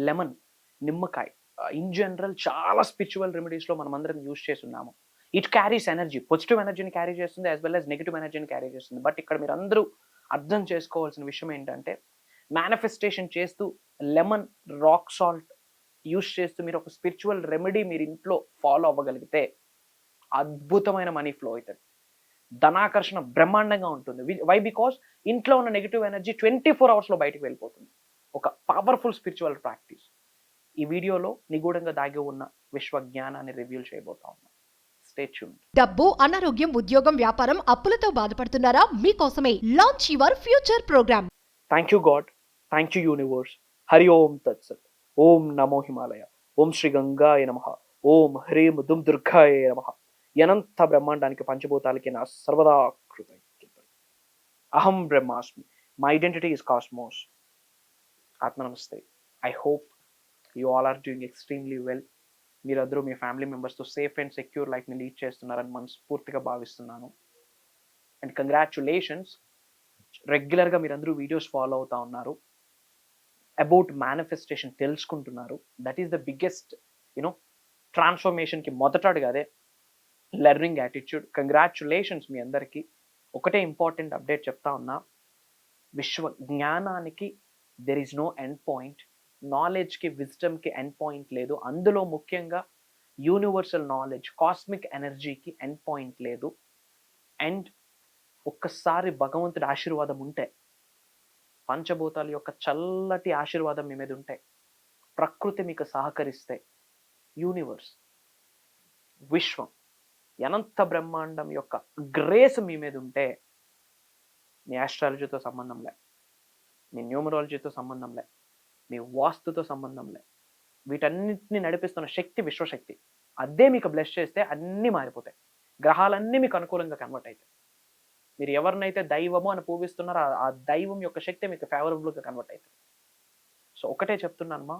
Lemon, నిమ్మకాయ in general చాలా spiritual రెమెడీస్‌లో మనమందరం యూజ్ చేసున్నాము. It carries energy. పాజిటివ్ ఎనర్జీని క్యారీ చేస్తుంది. యాస్ వెల్ యాస్ నెగెటివ్ ఎనర్జీని క్యారీ చేస్తుంది. బట్ ఇక్కడ మీరందరూ అర్థం చేసుకోవాల్సిన విషయం ఏంటంటే, మేనిఫెస్టేషన్ చేస్తూ లెమన్, రాక్ సాల్ట్ యూజ్ చేస్తూ మీరు ఒక స్పిరిచువల్ రెమెడీ మీరు ఇంట్లో ఫాలో అవ్వగలిగితే అద్భుతమైన మనీ ఫ్లో అయితది. ధనాకర్షణ బ్రహ్మాండంగా ఉంటుంది. వై? బికాజ్ ఇంట్లో ఉన్న నెగెటివ్ ఎనర్జీ 24 అవర్స్‌లో బయటికి వెళ్ళిపోతుంది. ఒక పవర్‌ఫుల్ స్పిరిచువల్ ప్రాక్టీస్. ఈ వీడియోలో నిగూఢంగా దాగి ఉన్న విశ్వ జ్ఞానాన్ని రివీల్ చేయబోతా ఉన్నాం. Stay tuned. డబ్బు, అనారోగ్యం, ఉద్యోగం, వ్యాపారం, అప్పులతో బాధపడుతున్నారా? మీకోసమే launch your future programme. Thank you God. Thank you universe. Hari ఓం తత్సత్. ఓం నమో హిమాలయ. ఓం శ్రీ గంగాయ నమః. ఓం హ్రీం దుమ్ దుర్గాయ నమః. అనంత బ్రహ్మాండానికి పంచభూతాలకి నా సర్వదా కృతజ్ఞతలు. అహం బ్రహ్మాస్మి. My identity is cosmos. ఆత్మ నమస్తే. I hope you all are doing extremely well. మీరందరూ మీ ఫ్యామిలీ మెంబర్స్తో సేఫ్ అండ్ సెక్యూర్ లైఫ్ని లీడ్ చేస్తున్నారని మనస్ఫూర్తిగా భావిస్తున్నాను. అండ్ కంగ్రాచులేషన్స్, రెగ్యులర్గా మీరందరూ వీడియోస్ ఫాలో అవుతా ఉన్నారు, అబౌట్ మేనిఫెస్టేషన్ తెలుసుకుంటున్నారు. దట్ ఈస్ ద బిగ్గెస్ట్ ట్రాన్స్ఫర్మేషన్కి మొదట అడుగు అదే, లెర్నింగ్ యాటిట్యూడ్. కంగ్రాచులేషన్స్ మీ అందరికీ. ఒకటే ఇంపార్టెంట్ అప్డేట్ చెప్తా ఉన్నా, విశ్వ జ్ఞానానికి there is no end point. నాలెడ్జ్కి, విజ్డమ్కి ఎండ్ పాయింట్ లేదు. అందులో ముఖ్యంగా యూనివర్సల్ నాలెడ్జ్, కాస్మిక్ ఎనర్జీకి ఎండ్ పాయింట్ లేదు. అండ్ ఒక్కసారి భగవంతుడి ఆశీర్వాదం ఉంటే, పంచభూతాల యొక్క చల్లటి ఆశీర్వాదం మీ మీద ఉంటే, ప్రకృతి మీకు సహకరిస్తే, యూనివర్స్, విశ్వం, అనంత బ్రహ్మాండం యొక్క గ్రేస్ మీ మీద ఉంటే, మీ ఆస్ట్రాలజీతో సంబంధం లే, మీ న్యూమరాలజీతో సంబంధం లే, మీ వాస్తుతో సంబంధం లే, వీటన్నిటిని నడిపిస్తున్న శక్తి విశ్వశక్తి. అదే మీకు బ్లెస్ చేస్తే అన్నీ మారిపోతాయి. గ్రహాలన్నీ మీకు అనుకూలంగా కన్వర్ట్ అవుతాయి. మీరు ఎవరినైతే దైవము అని పూజిస్తున్నారో ఆ దైవం యొక్క శక్తి మీకు ఫేవరబుల్గా కన్వర్ట్ అవుతుంది. సో ఒకటే చెప్తున్నానమ్మా,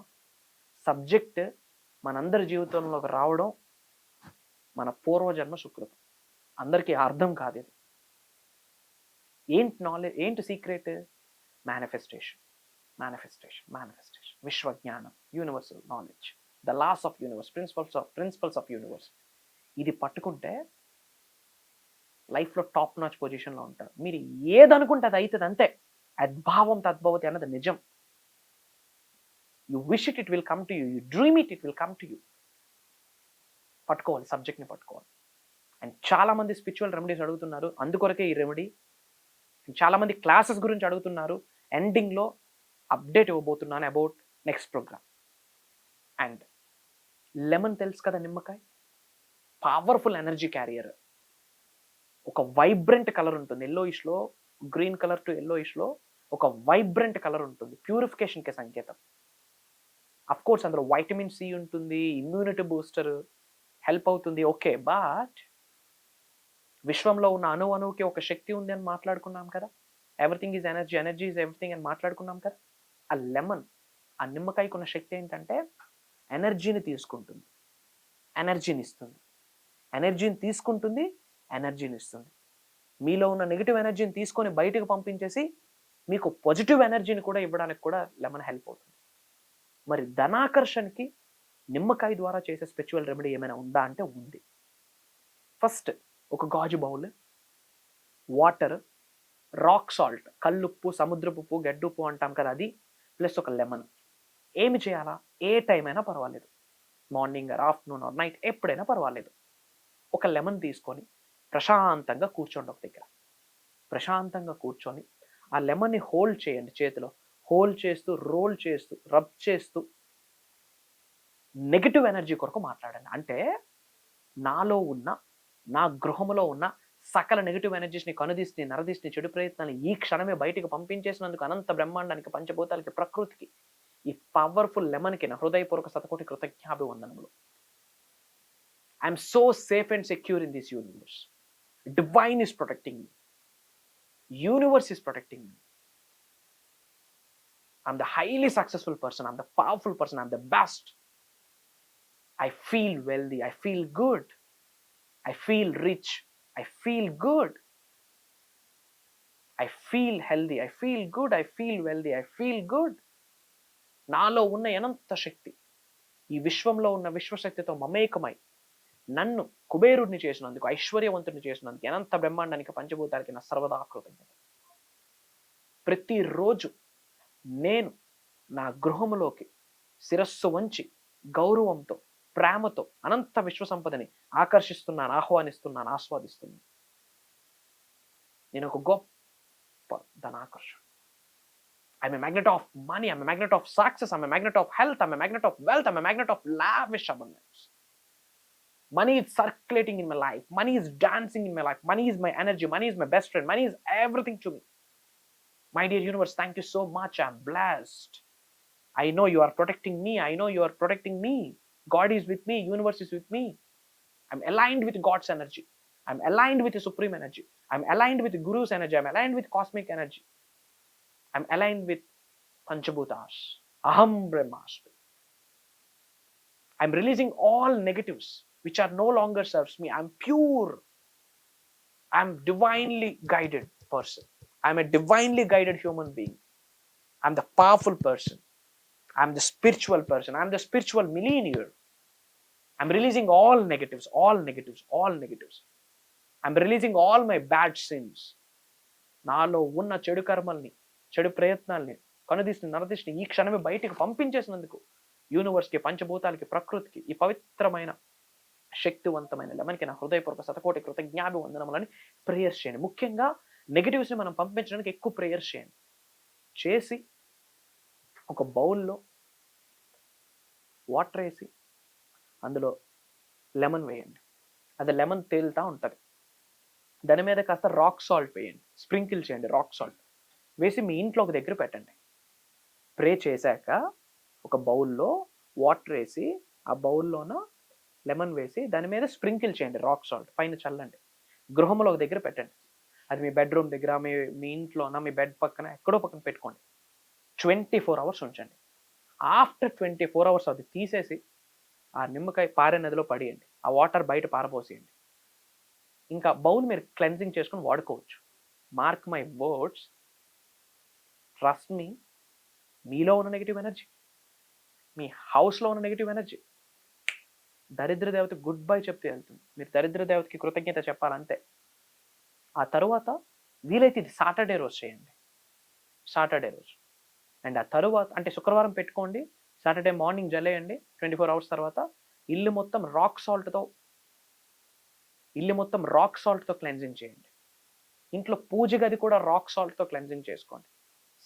సబ్జెక్ట్ మనందరి జీవితంలోకి రావడం మన పూర్వజన్మ సుకృతం. అందరికీ అర్థం కాదు ఇది. ఏంటి నాలెడ్జ్, ఏంటి సీక్రెట్? Manifestation, manifestation, manifestation. విశ్వ జ్ఞానం, universal knowledge, the laws of universe, principles of universe. ఇది పట్టుకుంటే లైఫ్లో టాప్ నాచ్ పొజిషన్లో ఉంటారు. మీరు ఏదనుకుంటే అది అవుతుంది అంతే. అద్భావం తద్భవతి అన్నది నిజం. You wish it, it will come to you. You dream it, it will come to you. పట్టుకోవాలి, సబ్జెక్ట్ని పట్టుకోవాలి. అండ్ చాలామంది స్పిరిచువల్ రెమెడీస్ అడుగుతున్నారు, అందుకొరకే ఈ రెమెడీ. చాలామంది క్లాసెస్ గురించి అడుగుతున్నారు. ఎండింగ్లో అప్డేట్ ఇవ్వబోతున్నాను about next program. And lemon తెలుసు కదా, నిమ్మకాయ, పవర్ఫుల్ ఎనర్జీ క్యారియర్. ఒక వైబ్రెంట్ కలర్ ఉంటుంది. ఎల్లోయిష్లో, గ్రీన్ కలర్ టు ఎల్లోయిష్లో ఒక వైబ్రెంట్ కలర్ ఉంటుంది. ప్యూరిఫికేషన్కి సంకేతం. అఫ్ కోర్స్ అందులో వైటమిన్ సి ఉంటుంది, ఇమ్యూనిటీ బూస్టర్ హెల్ప్ అవుతుంది. ఓకే, బట్ విశ్వంలో ఉన్న అణువుకి ఒక శక్తి ఉంది అని మాట్లాడుకున్నాం కదా. Everything is energy, energy is everything అని మాట్లాడుకున్నాం కదా. ఆ లెమన్, ఆ నిమ్మకాయకు ఉన్న శక్తి ఏంటంటే ఎనర్జీని తీసుకుంటుంది, ఎనర్జీని ఇస్తుంది. ఎనర్జీని తీసుకుంటుంది, ఎనర్జీని ఇస్తుంది. మీలో ఉన్న నెగిటివ్ ఎనర్జీని తీసుకొని బయటకు పంపించేసి మీకు పాజిటివ్ ఎనర్జీని కూడా ఇవ్వడానికి కూడా లెమన్ హెల్ప్ అవుతుంది. మరి ధనాకర్షణకి నిమ్మకాయ ద్వారా చేసే స్పిరిచువల్ రెమెడీ ఏమైనా ఉందా అంటే ఉంది. ఫస్ట్ ఒక గాజు బౌల్, వాటర్, రాక్ సాల్ట్, కల్లుప్పు, సముద్రపు ఉప్పు, గడ్డుప్పు అంటాం కదా అది, ప్లస్ ఒక లెమన్. ఏమి చేయాలా? ఏ టైం అయినా పర్వాలేదు, morning or afternoon or night, ఎప్పుడైనా పర్వాలేదు. ఒక లెమన్ తీసుకొని ప్రశాంతంగా కూర్చోండి ఒక దగ్గర. ప్రశాంతంగా కూర్చొని ఆ లెమన్ని హోల్డ్ చేయండి చేతిలో. హోల్డ్ చేస్తూ, రోల్ చేస్తూ, రబ్ చేస్తూ నెగిటివ్ ఎనర్జీ కొరకు మాట్లాడండి. అంటే నాలో ఉన్న, నా గృహంలో ఉన్న సకల నెగిటివ్ ఎనర్జీస్ని, కనుదిష్ని, నరదిష్ని, చెడు ప్రయత్నాన్ని ఈ క్షణమే బయటికి పంపించేసినందుకు అనంత బ్రహ్మాండానికి, పంచభూతాలకి, ప్రకృతికి, ఈ పవర్ఫుల్ లెమన్కి నా హృదయపూర్వక శతకోటి కృతజ్ఞాభివందనములు. I'm so safe and secure in this universe. Divine is protecting me. Universe is protecting me. I'm the highly successful person. I'm the powerful person. I'm the best. I feel wealthy. I feel good. I feel rich. I feel good. I feel healthy. I feel good. I feel wealthy. I feel good. నాలో ఉన్న అనంత శక్తి ఈ విశ్వంలో ఉన్న విశ్వశక్తితో మమేకమై నన్ను కుబేరుడిని చేసినందుకు, ఐశ్వర్యవంతుడిని చేసినందుకు, అనంత బ్రహ్మాండానికి పంచభూతాలకి నా సర్వదా కృతజ్ఞత. ప్రతిరోజు నేను నా గృహములోకి శిరస్సు వంచి గౌరవంతో, ప్రేమతో అనంత విశ్వ సంపదని ఆకర్షిస్తున్నాను, ఆహ్వానిస్తున్నాను, ఆస్వాదిస్తున్నాను. నేను ఒక గొప్ప ధనాకర్షణ. I'm a magnet of money, I'm a magnet of success, I'm a magnet of health, I'm a magnet of wealth, I'm a magnet of lavish abundance. Money is circulating in my life. Money is dancing in my life. Money is my energy. Money is my best friend. Money is everything to me. My dear universe, thank you so much. I'm blessed. I know you are protecting me. I know you are protecting me. God is with me. Universe is with me. I'm aligned with God's energy. I'm aligned with the supreme energy. I'm aligned with the Guru's energy. I'm aligned with cosmic energy. I'm aligned with Panchabhutas. Aham Brahmasmi. I'm releasing all negatives which are no longer serves me. I'm pure. I'm divinely guided person. I'm a divinely guided human being. I'm the powerful person. I'm the spiritual person. I'm the spiritual millionaire. I'm releasing all negatives, all negatives, all negatives. I'm releasing all my bad sins. నాలో ఉన్న చెడు కర్మల్ని, చెడు ప్రయత్నాల్ని, కనుదిష్టిని, నరదిష్టిని ఈ క్షణమే బయటికి పంపించేసినందుకు యూనివర్స్కి, పంచభూతాలకి, ప్రకృతికి, ఈ పవిత్రమైన శక్తివంతమైన లెమన్కి నా హృదయపూర్వక శతకోటి కృతజ్ఞాభివందనములని ప్రేయర్స్ చేయండి. ముఖ్యంగా నెగిటివ్స్ని మనం పంపించడానికి ఎక్కువ ప్రేయర్స్ చేయండి. చేసి ఒక బౌల్లో వాటర్ వేసి అందులో లెమన్ వేయండి. అది లెమన్ తేలుతూ ఉంటుంది. దాని మీద కాస్త రాక్ సాల్ట్ వేయండి, స్ప్రింకిల్ చేయండి. రాక్ సాల్ట్ వేసి మీ ఇంట్లో ఒక దగ్గర పెట్టండి. ప్రే చేశాక ఒక బౌల్లో వాటర్ వేసి ఆ బౌల్లోన లెమన్ వేసి దాని మీద స్ప్రింకిల్ చేయండి, రాక్ సాల్ట్ పైన చల్లండి. గృహంలో ఒక దగ్గర పెట్టండి. అది మీ బెడ్రూమ్ దగ్గర, మీ ఇంట్లోన, మీ బెడ్ పక్కన, ఎక్కడో పక్కన పెట్టుకోండి. 24 hours ఉంచండి. ఆఫ్టర్ 24 hours అది తీసేసి ఆ నిమ్మకాయ పారే నదిలో పడేయండి. ఆ వాటర్ బయట పారబోసేయండి. ఇంకా బౌల్ మీరు క్లెన్జింగ్ చేసుకుని వాడుకోవచ్చు. Mark my words, trust me, మీలో ఉన్న నెగిటివ్ ఎనర్జీ, మీ హౌస్లో ఉన్న నెగిటివ్ ఎనర్జీ దరిద్ర దేవతకి గుడ్ బై చెప్తే వెళ్తుంది. మీరు దరిద్ర దేవతకి కృతజ్ఞత చెప్పాలంతే. ఆ తరువాత వీలైతే ఇది సాటర్డే రోజు చేయండి. సాటర్డే రోజు అండ్ ఆ తరువాత అంటే శుక్రవారం పెట్టుకోండి. Saturday morning జలేయండి. 24 hours తర్వాత ఇల్లు మొత్తం రాక్ సాల్ట్తో క్లెన్జింగ్ చేయండి. ఇంట్లో పూజ గది కూడా రాక్ సాల్ట్తో క్లెన్జింగ్ చేసుకోండి.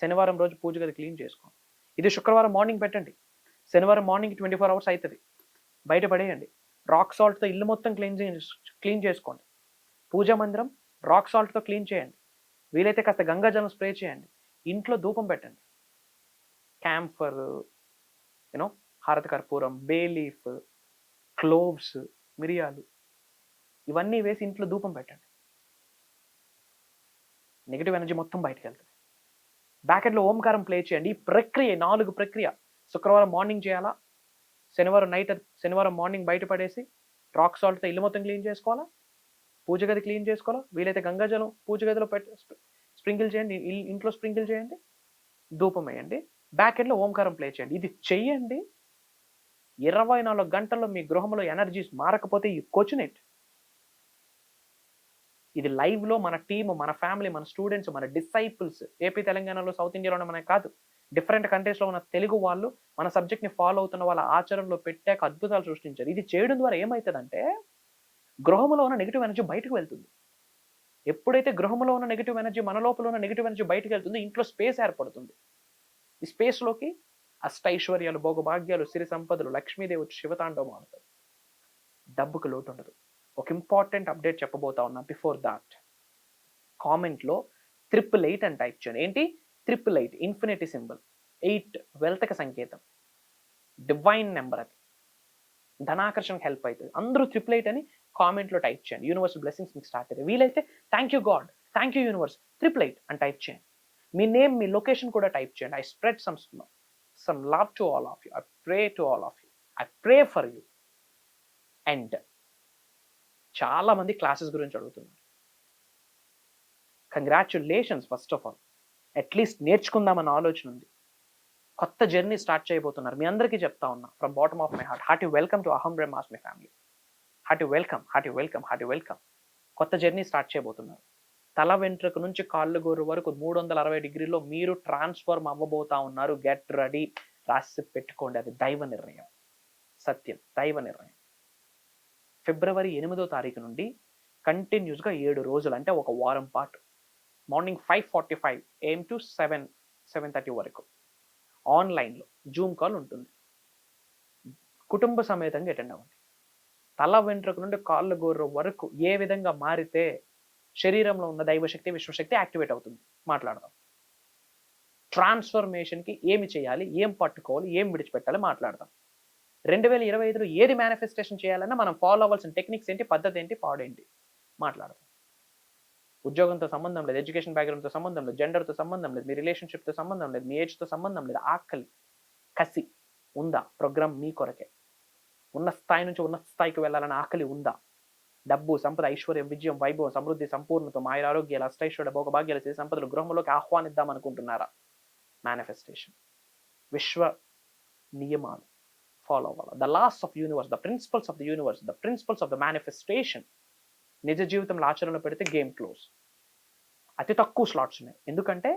శనివారం రోజు పూజ గది క్లీన్ చేసుకోండి. ఇది శుక్రవారం మార్నింగ్ పెట్టండి. శనివారం మార్నింగ్ 24 hours అవుతుంది. బయట పడేయండి. రాక్ సాల్ట్తో ఇల్లు మొత్తం క్లీన్ చేసుకోండి. పూజా మందిరం రాక్ సాల్ట్తో క్లీన్ చేయండి. వీలైతే కాస్త గంగాజలం స్ప్రే చేయండి. ఇంట్లో ధూపం పెట్టండి. క్యాంఫర్, హారతి కర్పూరం, బే లీఫ్, క్లోవ్స్, మిరియాలు ఇవన్నీ వేసి ఇంట్లో ధూపం పెట్టండి. నెగిటివ్ ఎనర్జీ మొత్తం బయటకు వెళ్తుంది. బ్యాకెట్లో ఓంకారం ప్లే చేయండి. ఈ ప్రక్రియ 4 ప్రక్రియ శుక్రవారం మార్నింగ్ చేయాలా, శనివారం మార్నింగ్ బయట పడేసి రాక్ సాల్ట్తో ఇల్లు మొత్తం క్లీన్ చేసుకోవాలా, పూజ గది క్లీన్ చేసుకోవాలా, వీలైతే గంగాజలం పూజ గదిలో స్ప్రింకిల్ చేయండి, ఇంట్లో స్ప్రింకిల్ చేయండి, ధూపం వేయండి, బ్యాకెట్లో ఓంకారం ప్లే చేయండి. ఇది చెయ్యండి. 24 గంటల్లో మీ గృహంలో ఎనర్జీస్ మారకపోతే ఈ క్వశ్చన్ ఇట్. ఇది లైవ్లో మన టీమ్, మన ఫ్యామిలీ, మన స్టూడెంట్స్, మన డిసైపుల్స్, ఏపీ తెలంగాణలో, సౌత్ ఇండియాలో మనకి కాదు, డిఫరెంట్ కంట్రీస్లో ఉన్న తెలుగు వాళ్ళు మన సబ్జెక్ట్ని ఫాలో అవుతున్న వాళ్ళ ఆచరణలో పెట్టాక అద్భుతాలు సృష్టించారు. ఇది చేయడం ద్వారా ఏమవుతుందంటే గృహంలో ఉన్న నెగిటివ్ ఎనర్జీ బయటకు వెళ్తుంది. ఎప్పుడైతే గృహంలో ఉన్న నెగిటివ్ ఎనర్జీ, మన లోపల ఉన్న నెగిటివ్ ఎనర్జీ బయటకు వెళ్తుందో ఇంట్లో స్పేస్ ఏర్పడుతుంది. ఈ స్పేస్లోకి అష్టైశ్వర్యాలు, భోగభాగ్యాలు, సిరి సంపదలు, లక్ష్మీదేవి వచ్చి శివతాండవం ఆడుతారు. డబ్బుకు లోటు ఉండదు. ఒక ఇంపార్టెంట్ అప్డేట్ చెప్పబోతా ఉన్నా. బిఫోర్ దాట్ కామెంట్లో 888 అని టైప్ చేయండి. ఏంటి 888? ఇన్ఫినిటీ సింబల్, 8 వెల్త్కి సంకేతం, డివైన్ నెంబర్, అది ధనాకర్షణకు హెల్ప్ అవుతుంది. అందరూ 888 అని కామెంట్లో టైప్ చేయండి. యూనివర్సల్ బ్లెస్సింగ్స్ మీకు స్టార్ట్ అవుతాయి. వీలైతే thank you God, thank you universe, 888 అని టైప్ చేయండి. మీ నేమ్, మీ లొకేషన్ కూడా టైప్ చేయండి. I spread some love to all of you. I pray to all of you. I pray for you. And చాలా మంది classes గురించి అడుగుతున్నారు. Congratulations first of all. At least నేర్చుకుందామన్న ఆలోచన ఉంది. కొత్త జర్నీ స్టార్ట్ చేయబోతున్నారు. మీ అందరికీ చెప్తా ఉన్నా from bottom of my heart, hearty welcome to అహం బ్రహ్మాస్మి family. Hearty welcome, hearty welcome, hearty welcome. కొత్త జర్నీ స్టార్ట్ చేయబోతున్నారు. తల వెంట్రుక నుంచి కాళ్ళు గోరు వరకు 360 డిగ్రీలో మీరు ట్రాన్స్ఫార్మ్ అవ్వబోతా ఉన్నారు. గెట్ రెడీ, రాసి పెట్టుకోండి. అది దైవ నిర్ణయం, సత్యం, దైవ నిర్ణయం. ఫిబ్రవరి 8వ తారీఖు నుండి కంటిన్యూస్గా 7 రోజులు, అంటే ఒక వారం పాటు, మార్నింగ్ 5:45 AM టు 7:30 వరకు ఆన్లైన్లో జూమ్ కాల్ ఉంటుంది. కుటుంబ సమేతంగా అటెండ్ అవ్వండి. తల వెంట్రుక నుండి కాళ్ళ గోర్ర వరకు ఏ విధంగా మారితే శరీరంలో ఉన్న దైవశక్తి, విశ్వశక్తి యాక్టివేట్ అవుతుంది మాట్లాడదాం. ట్రాన్స్ఫర్మేషన్కి ఏమి చేయాలి, ఏం పట్టుకోవాలి, ఏం విడిచిపెట్టాలి మాట్లాడదాం. 2025లో ఏది మేనిఫెస్టేషన్ చేయాలన్నా మనం ఫాలో అవ్వాల్సిన టెక్నిక్స్ ఏంటి, పద్ధతి ఏంటి, పాడేంటి మాట్లాడదాం. ఉద్యోగంతో సంబంధం లేదు, ఎడ్యుకేషన్ బ్యాక్గ్రౌండ్తో సంబంధం లేదు, జెండర్తో సంబంధం లేదు, మీ రిలేషన్షిప్తో సంబంధం లేదు, మీ ఏజ్తో సంబంధం లేదు. ఆకలి, కసి ఉందా? ప్రోగ్రామ్ మీ కొరకే. ఉన్న స్థాయి నుంచి ఉన్నత స్థాయికి వెళ్ళాలని ఆకలి ఉందా? డబ్బు, సంపద, ఐశ్వర్యం, విజయం, వైభవం, సమృద్ధి, సంపూర్ణత, మాయ, ఆరోగ్యాలు, అష్టైశ్వర్య, భోగభాగ్యాలు, సిరి సంపదలు గృహంలోకి ఆహ్వానిద్దాం అనుకుంటున్నారా? మేనిఫెస్టేషన్, విశ్వ నియమాలు ఫాలో అవ్వాలి. The laws of universe, the principles of the universe, the principles of the manifestation నిజ జీవితంలో ఆచరణలో పెడితే గేమ్ క్లోజ్. అతి తక్కువ స్లాట్స్ ఉన్నాయి, ఎందుకంటే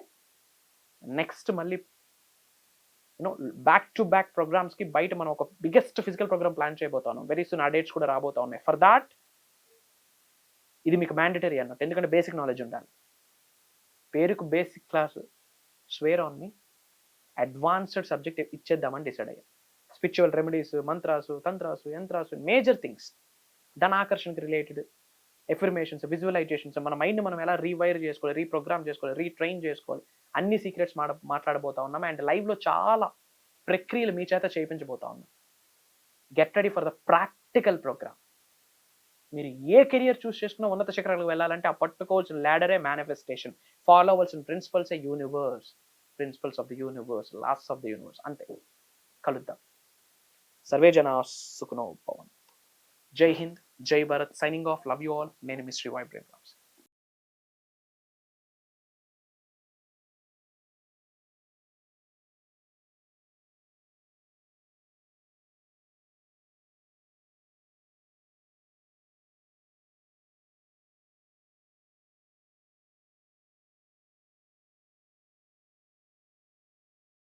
నెక్స్ట్ మళ్ళీ బ్యాక్ టు బ్యాక్ ప్రోగ్రామ్స్కి బయట మనం ఒక బిగ్గెస్ట్ ఫిజికల్ ప్రోగ్రామ్ ప్లాన్ చేయబోతాను. వెరీ సూన్ ఆ డేట్స్ కూడా రాబోతా ఉన్నాయి. ఫర్ దాట్ ఇది మీకు మ్యాండేటరీ అన్నట్టు, ఎందుకంటే బేసిక్ నాలెడ్జ్ ఉండాలి. పేరుకు basic class, swear on me, advanced subject ఇచ్చేద్దామని డిసైడ్ అయ్యాం. Spiritual remedies, mantras, tantras, yantras, major things, ధనాకర్షణకి రిలేటెడ్ ఎఫర్మేషన్స్, విజువలైజేషన్స్, మన మైండ్ మనం ఎలా రీవైర్ చేసుకోవాలి, రీప్రోగ్రామ్ చేసుకోవాలి, రీట్రైన్ చేసుకోవాలి, అన్ని సీక్రెట్స్ మాట్లాడబోతా ఉన్నాం. అండ్ లైవ్లో చాలా ప్రక్రియలు మీ చేత చేయించబోతా ఉన్నాం. Get ready for the practical program. మీరు ఏ కెరియర్ చూస్ చేసుకున్నా ఉన్నత శిఖరాలకు వెళ్ళాలంటే ఆ పట్టుకోవాల్సిన ల్యాడరే మేనిఫెస్టేషన్. ఫాలో అవ్వాల్సిన ప్రిన్సిపల్సే universe, principles of the universe, laws of the universe. అంతే. కలుద్దాం. సర్వే జనా సుఖనో భవంతు. జై హింద్, జై Bharat. Signing off. Love you all. నేను మీ శ్రీ వైబ్రేట్.